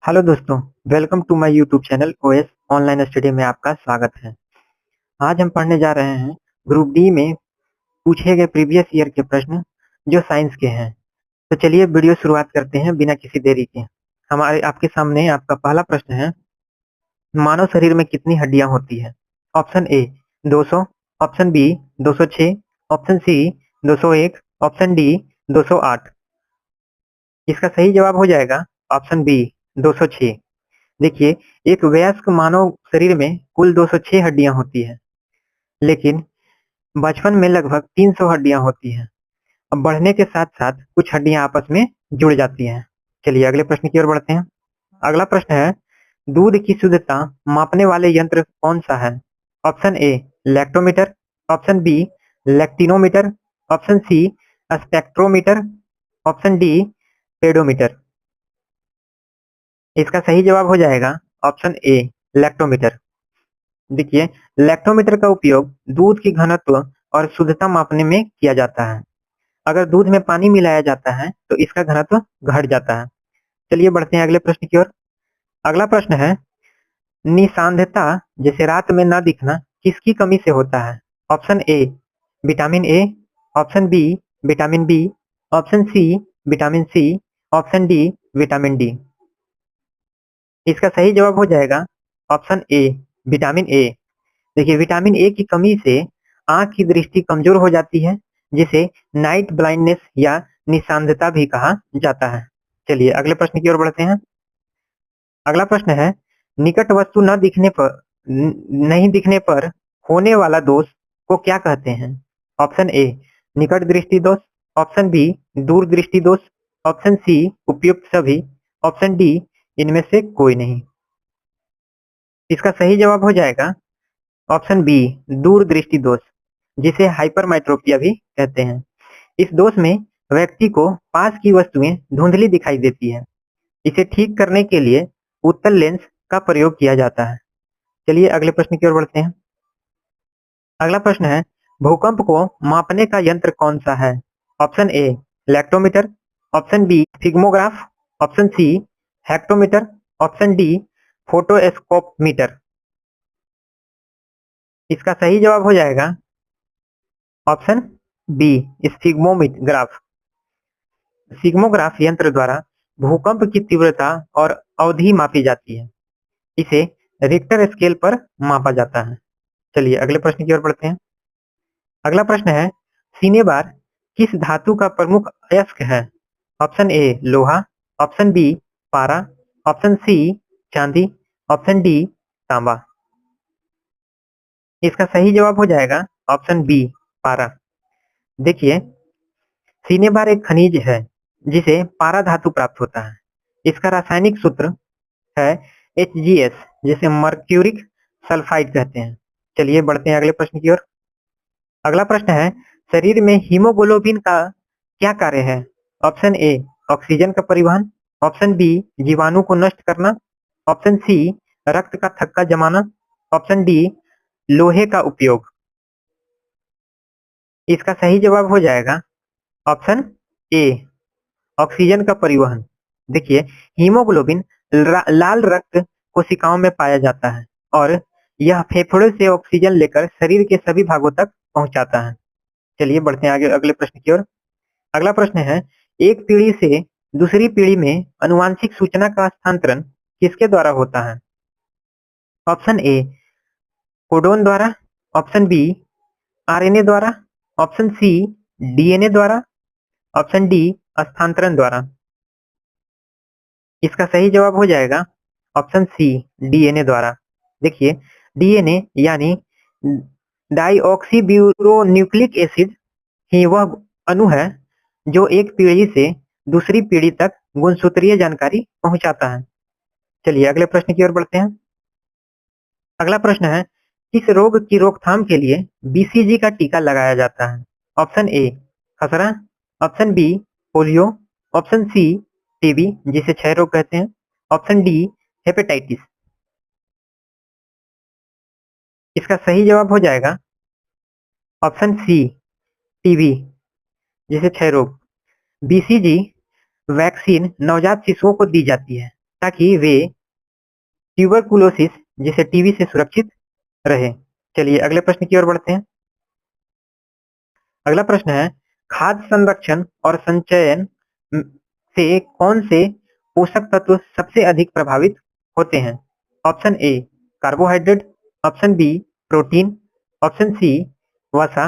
Hello दोस्तों, welcome to my YouTube channel OS online study में आपका स्वागत है। आज हम पढ़ने जा रहे हैं ग्रुप डी में पूछे गए प्रीवियस ईयर के प्रश्न जो साइंस के हैं। तो चलिए वीडियो शुरुआत करते हैं बिना किसी देरी के। हमारे आपके सामने आपका पहला प्रश्न है, मानव शरीर में कितनी हड्डियां होती है? Option A 200, option B 206, option C 201, option D 208। इसका सही जवाब हो जाएगा ऑप्शन बी 206। देखिए, एक वयस्क मानव शरीर में कुल 206 हड्डियां होती हैं, लेकिन बचपन में लगभग 300 हड्डियां होती हैं। अब बढ़ने के साथ साथ कुछ हड्डियां आपस में जुड़ जाती हैं। चलिए अगले प्रश्न की ओर बढ़ते हैं। अगला प्रश्न है, दूध की शुद्धता मापने वाले यंत्र कौन सा है? Option A lactometer, option B lactinometer, option C spectrometer, option D pedometer. इसका सही जवाब हो जाएगा ऑप्शन ए लैक्टोमीटर। देखिए, लैक्टोमीटर का उपयोग दूध की घनत्व और शुद्धता मापने में किया जाता है। अगर दूध में पानी मिलाया जाता है तो इसका घनत्व घट जाता है। चलिए बढ़ते हैं अगले प्रश्न की ओर। अगला प्रश्न है, निशांधता जैसे रात में न दिखना किसकी कमी से होता है? Option A vitamin A, option B vitamin B, option C vitamin C, option D vitamin D. इसका सही जवाब हो जाएगा ऑप्शन ए विटामिन ए। देखिए, विटामिन ए की कमी से आंख की दृष्टि कमजोर हो जाती है, जिसे नाइट ब्लाइंडनेस या निशांधता भी कहा जाता है। चलिए अगले प्रश्न की ओर बढ़ते हैं। अगला प्रश्न है, निकट वस्तु नहीं दिखने पर होने वाला दोष को क्या कहते हैं? ऑप्शन ए निकट दृष्टि दोष, ऑप्शन बी दूर दृष्टि दोष, ऑप्शन सी उपयुक्त सभी, ऑप्शन डी इनमें से कोई नहीं। इसका सही जवाब हो जाएगा ऑप्शन बी दूर दृष्टि दोष, जिसे हाइपरमेट्रोपिया भी कहते हैं। इस दोष में व्यक्ति को पास की वस्तुएं धुंधली दिखाई देती है। इसे ठीक करने के लिए उत्तल लेंस का प्रयोग किया जाता है। चलिए अगले प्रश्न की ओर बढ़ते हैं। अगला प्रश्न है, भूकंप को मापने का यंत्र कौन सा है? Option A lactometer, option B sphygmograph, option C hectometer, option D फोटोस्कोपमीटर। इसका सही जवाब हो जाएगा ऑप्शन बी सिग्मोग्राफ। सिग्मोग्राफ यंत्र द्वारा भूकंप की तीव्रता और अवधि मापी जाती है। इसे रिक्टर स्केल पर मापा जाता है। चलिए अगले प्रश्न की ओर बढ़ते हैं। अगला प्रश्न है, सिनेबार किस धातु का प्रमुख अयस्क है? ऑप्शन ए लोहा, ऑप्शन बी पारा, ऑप्शन सी चांदी, ऑप्शन डी तांबा। इसका सही जवाब हो जाएगा ऑप्शन बी पारा। देखिए, सिनेबार एक खनिज है जिसे पारा धातु प्राप्त होता है। इसका रासायनिक सूत्र है HgS, जिसे मर्क्यूरिक सल्फाइड कहते हैं। चलिए बढ़ते हैं अगले प्रश्न की ओर। अगला प्रश्न है, शरीर में हीमोग्लोबिन का क्या कार्य है? ऑप्शन ए ऑक्सीजन का परिवहन, ऑप्शन बी जीवाणु को नष्ट करना, ऑप्शन सी रक्त का थक्का जमाना, ऑप्शन डी लोहे का उपयोग। इसका सही जवाब हो जाएगा ऑप्शन ए ऑक्सीजन का परिवहन। देखिए, हीमोग्लोबिन लाल रक्त कोशिकाओं में पाया जाता है और यह फेफड़े से ऑक्सीजन लेकर शरीर के सभी भागों तक पहुंचाता है। चलिए बढ़ते हैं आगे अगले प्रश्न की ओर। अगला प्रश्न है, एक पीढ़ी से दूसरी पीढ़ी में अनुवांशिक सूचना का हस्तांतरण किसके द्वारा होता है? ऑप्शन ए कोडोन द्वारा, ऑप्शन बी आरएनए द्वारा, ऑप्शन सी डीएनए द्वारा, ऑप्शन डी स्थानांतरण द्वारा। इसका सही जवाब हो जाएगा ऑप्शन सी डीएनए द्वारा। देखिए, डीएनए यानी डाईऑक्सीब्यूरोन्यूक्लिक एसिड ही वह अणु है जो एक पीढ़ी से दूसरी पीढ़ी तक गुणसूत्रीय जानकारी पहुंचाता है। चलिए अगले प्रश्न की ओर बढ़ते हैं। अगला प्रश्न है, किस रोग की रोकथाम के लिए बीसीजी का टीका लगाया जाता है? ऑप्शन ए खसरा, option B polio, option C TB जिसे क्षय रोग कहते हैं, ऑप्शन डी हेपेटाइटिस। इसका सही जवाब हो जाएगा ऑप्शन सी टीबी जिसे क्षय रोग। बीसीजी वैक्सीन नवजात शिशुओं को दी जाती है ताकि वे ट्यूबरकुलोसिस जैसे टीबी से सुरक्षित रहे। चलिए अगले प्रश्न की ओर बढ़ते हैं। अगला प्रश्न है, खाद्य संरक्षण और संचयन से कौन से पोषक तत्व सबसे अधिक प्रभावित होते हैं? Option A carbohydrate, option B protein, option C वसा,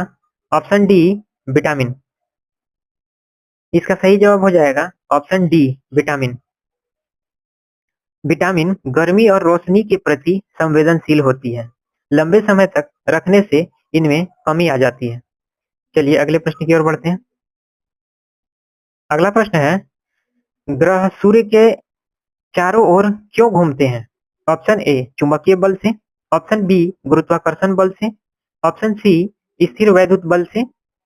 ऑप्शन डी विटामिन। इसका सही जवाब हो जाएगा ऑप्शन डी विटामिन। विटामिन गर्मी और रोशनी के प्रति संवेदनशील होती है। लंबे समय तक रखने से इनमें कमी आ जाती है। चलिए अगले प्रश्न की ओर बढ़ते हैं। अगला प्रश्न है, ग्रह सूर्य के चारों ओर क्यों घूमते हैं? ऑप्शन ए चुंबकीय बल से, ऑप्शन बी गुरुत्वाकर्षण बल से, ऑप्शन सी स्थिर वैद्युत बल से,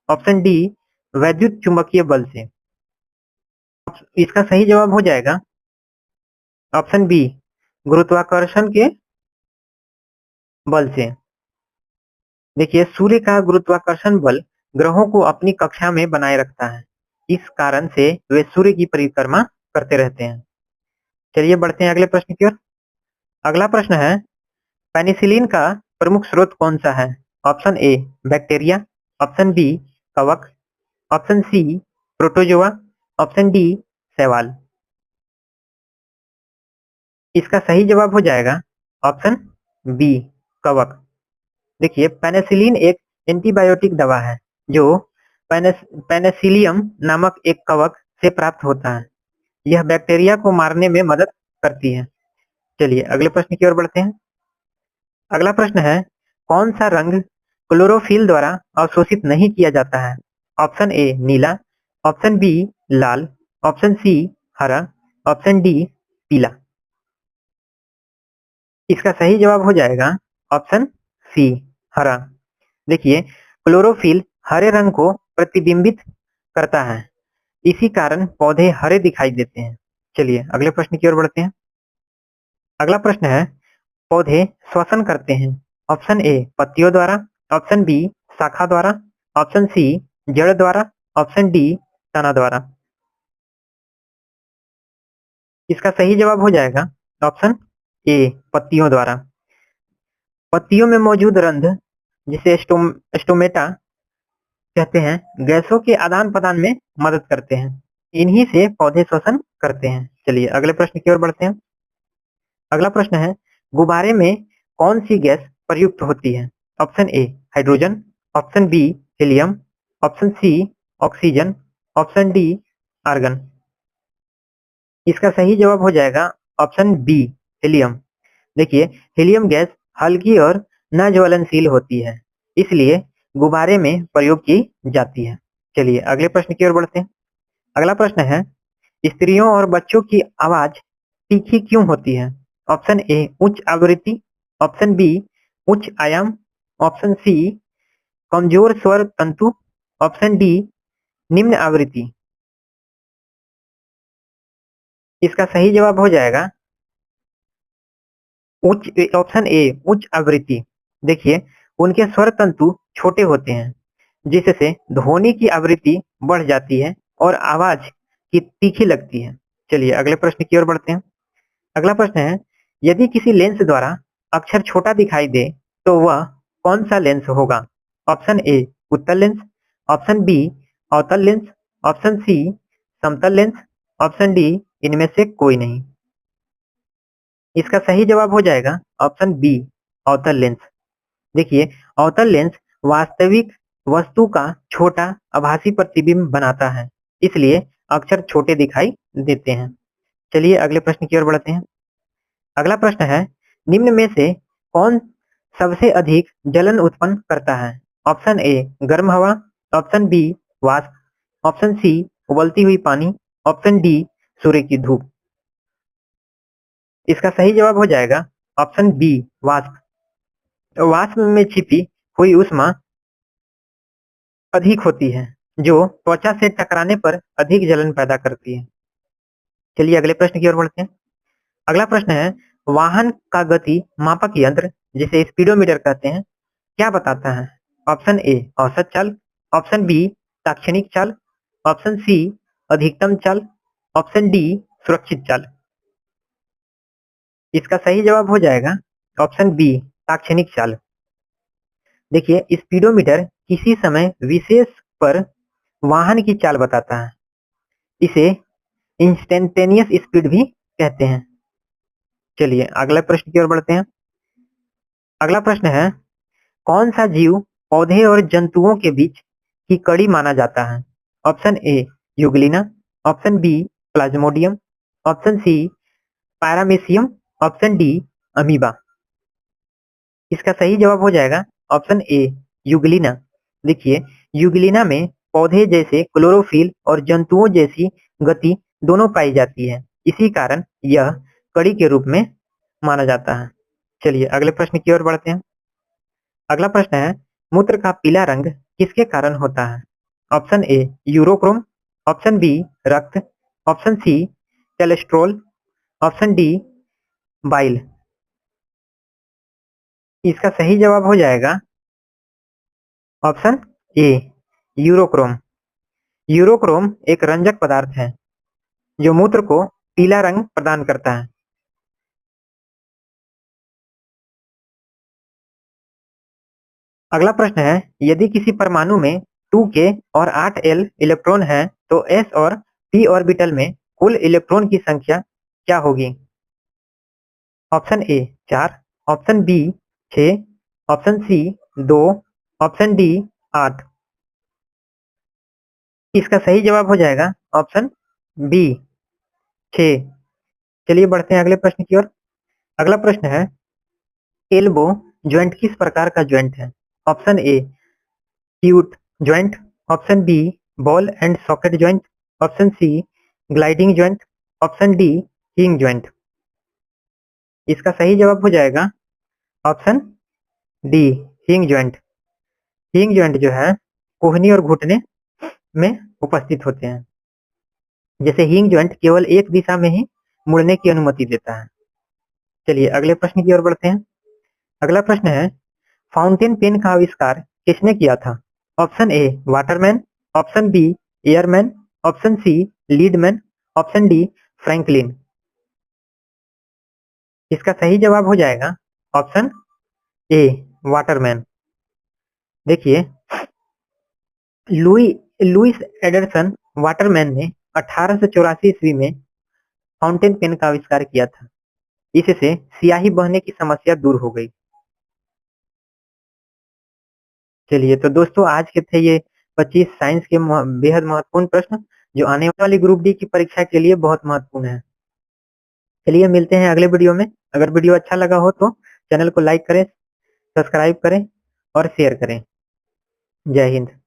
ऑप्शन डी वैद्युत चुंबकीय बल से। इसका सही जवाब हो जाएगा ऑप्शन बी गुरुत्वाकर्षण के बल से। देखिए सूर्य का गुरुत्वाकर्षण बल ग्रहों को अपनी कक्षा में बनाए रखता है। इस कारण से वे सूर्य की परिक्रमा करते रहते हैं। चलिए बढ़ते हैं अगले प्रश्न की ओर। अगला प्रश्न है, पेनिसिलिन का प्रमुख स्रोत कौन सा है? Option A bacteria, option B कवक, option C protozoa, option D शैवाल। इसका सही जवाब हो जाएगा ऑप्शन बी कवक। देखिए पेनिसिलिन एक एंटीबायोटिक दवा है जो पेनिसिलियम नामक एक कवक से प्राप्त होता है। यह बैक्टीरिया को मारने में मदद करती है। चलिए अगले प्रश्न की ओर बढ़ते हैं। अगला प्रश्न है, कौन सा रंग क्लोरोफिल द्वारा अवशोषित नहीं किया जाता है? ऑप्शन ए नीला, ऑप्शन बी लाल, ऑप्शन सी हरा, ऑप्शन डी पीला। इसका सही जवाब हो जाएगा ऑप्शन सी हरा। देखिए क्लोरोफिल हरे रंग को प्रतिबिंबित करता है, इसी कारण पौधे हरे दिखाई देते हैं। चलिए अगले प्रश्न की ओर बढ़ते हैं। अगला प्रश्न है, पौधे श्वसन करते हैं। ऑप्शन ए पत्तियों द्वारा, ऑप्शन बी शाखा द्वारा, ऑप्शन सी जड़ द्वारा, ऑप्शन डी तना द्वारा। इसका सही जवाब हो जाएगा ऑप्शन ए पत्तियों द्वारा। पत्तियों में मौजूद रंध्र जिसे स्टोमेटा कहते हैं, गैसों के आदान प्रदान में मदद करते हैं। इन्हीं से पौधे श्वसन करते हैं। चलिए अगले प्रश्न की ओर बढ़ते हैं। अगला प्रश्न है, गुब्बारे में कौन सी गैस प्रयुक्त होती है? Option A hydrogen, option B helium, option C oxygen, option D argon. इसका सही जवाब हो जाएगा ऑप्शन बी हीलियम। देखिए हीलियम गैस हल्की और न ज्वलनशील होती है, इसलिए गुब्बारे में प्रयोग की जाती है। चलिए अगले प्रश्न की ओर बढ़ते हैं। अगला प्रश्न है, स्त्रियों और बच्चों की आवाज तीखी क्यों होती है? ऑप्शन ए उच्च आवृत्ति, ऑप्शन बी उच्च आयाम, ऑप्शन सी कमजोर स्वर तंतु, ऑप्शन डी निम्न आवृत्ति। इसका सही जवाब हो जाएगा उच्च ऑप्शन ए उच्च आवृत्ति। देखिए उनके स्वर तंतु छोटे होते हैं, जिससे ध्वनि की आवृत्ति बढ़ जाती है और आवाज की तीखी लगती है। चलिए अगले प्रश्न की ओर बढ़ते हैं। अगला प्रश्न है, यदि किसी लेंस द्वारा अक्षर छोटा दिखाई दे तो वह कौन सा लेंस होगा? ऑप्शन ए उत्तल लेंस, ऑप्शन बी अवतल लेंस, ऑप्शन सी समतल लेंस, ऑप्शन डी इनमें से कोई नहीं। इसका सही जवाब हो जाएगा ऑप्शन बी अवतल लेंस। देखिए अवतल लेंस वास्तविक वस्तु का छोटा आभासी प्रतिबिंब बनाता है, इसलिए अक्षर छोटे दिखाई देते हैं। चलिए अगले प्रश्न की ओर बढ़ते हैं। अगला प्रश्न है, निम्न में से कौन सबसे अधिक जलन उत्पन्न करता है? ऑप्शन ए गर्म हवा, ऑप्शन बी वाष्प, ऑप्शन सी उबलती हुई पानी, ऑप्शन डी सूर्य की धूप। इसका सही जवाब हो जाएगा ऑप्शन बी वाष्प। वाष्प में छिपी हुई ऊष्मा अधिक होती है, जो त्वचा से टकराने पर अधिक जलन पैदा करती है। चलिए अगले प्रश्न की ओर बढ़ते हैं। अगला प्रश्न है, वाहन का गति मापक यंत्र जिसे स्पीडोमीटर कहते हैं क्या बताता है? ऑप्शन ए औसत चाल, ऑप्शन बी ताक्षणिक चाल, ऑप्शन सी अधिकतम चाल, ऑप्शन डी सुरक्षित चाल। इसका सही जवाब हो जाएगा ऑप्शन बी, ताक्षणिक चाल। देखिए, स्पीडोमीटर किसी समय विशेष पर वाहन की चाल बताता है। इसे इंस्टेंटेनियस स्पीड भी कहते हैं। चलिए अगले प्रश्न की ओर बढ़ते हैं। अगला प्रश्न है, कौन सा जीव पौधे और जंतुओं के बीच की कड़ी माना जाता है? Option A euglena, option B plasmodium, option C paramecium, option D amoeba. इसका सही जवाब हो जाएगा ऑप्शन ए यूग्लिना। देखिए, यूग्लिना में पौधे जैसे क्लोरोफिल और जंतुओं जैसी गति दोनों पाई जाती है, इसी कारण यह कड़ी के रूप में माना जाता है। चलिए अगले प्रश्न की ओर बढ़ते हैं। अगला प्रश्न है, मूत्र का पीला रंग किसके कारण होता है? Option A urochrome, option B रक्त, option C cholesterol, option D bile. इसका सही जवाब हो जाएगा ऑप्शन ए यूरोक्रोम। यूरोक्रोम एक रंजक पदार्थ है जो मूत्र को पीला रंग प्रदान करता है। अगला प्रश्न है, यदि किसी परमाणु में 2k और 8l इलेक्ट्रॉन है तो s और p ऑर्बिटल में कुल इलेक्ट्रॉन की संख्या क्या होगी? Option A 4, option B 6, option C 2, option D 8। इसका सही जवाब हो जाएगा ऑप्शन बी 6। चलिए बढ़ते हैं अगले प्रश्न की ओर। अगला प्रश्न है, एल्बो ज्वाइंट किस प्रकार का ज्वाइंट है? ऑप्शन ए ट्यूट joint, option B ball and socket joint, option C gliding joint, option D hinge joint. इसका सही जवाब हो जाएगा option D hinge joint. Hinge joint जो है कोहनी और घुटने में उपस्थित होते हैं। जैसे हिंग ज्वाइंट केवल एक दिशा में ही मुड़ने की अनुमति देता है। चलिए अगले प्रश्न की ओर बढ़ते हैं। अगला प्रश्न है, फाउंटेन पेन का आविष्कार किसने किया था? Option A Waterman, option B Airman, option C Leadman, option D Franklin. इसका सही जवाब हो जाएगा ऑप्शन ए वाटरमैन। देखिए, लुइस एडरसन वाटरमैन ने 1884 ईस्वी में फाउंटेन पेन का आविष्कार किया था। इससे स्याही बहने की समस्या दूर हो गई। चलिए तो दोस्तों, आज के थे ये 25 साइंस के बेहद महत्वपूर्ण प्रश्न जो आने वाली ग्रुप डी की परीक्षा के लिए बहुत महत्वपूर्ण है। चलिए मिलते हैं अगले वीडियो में। अगर वीडियो अच्छा लगा हो तो चैनल को लाइक करें, सब्सक्राइब करें और शेयर करें। जय हिंद।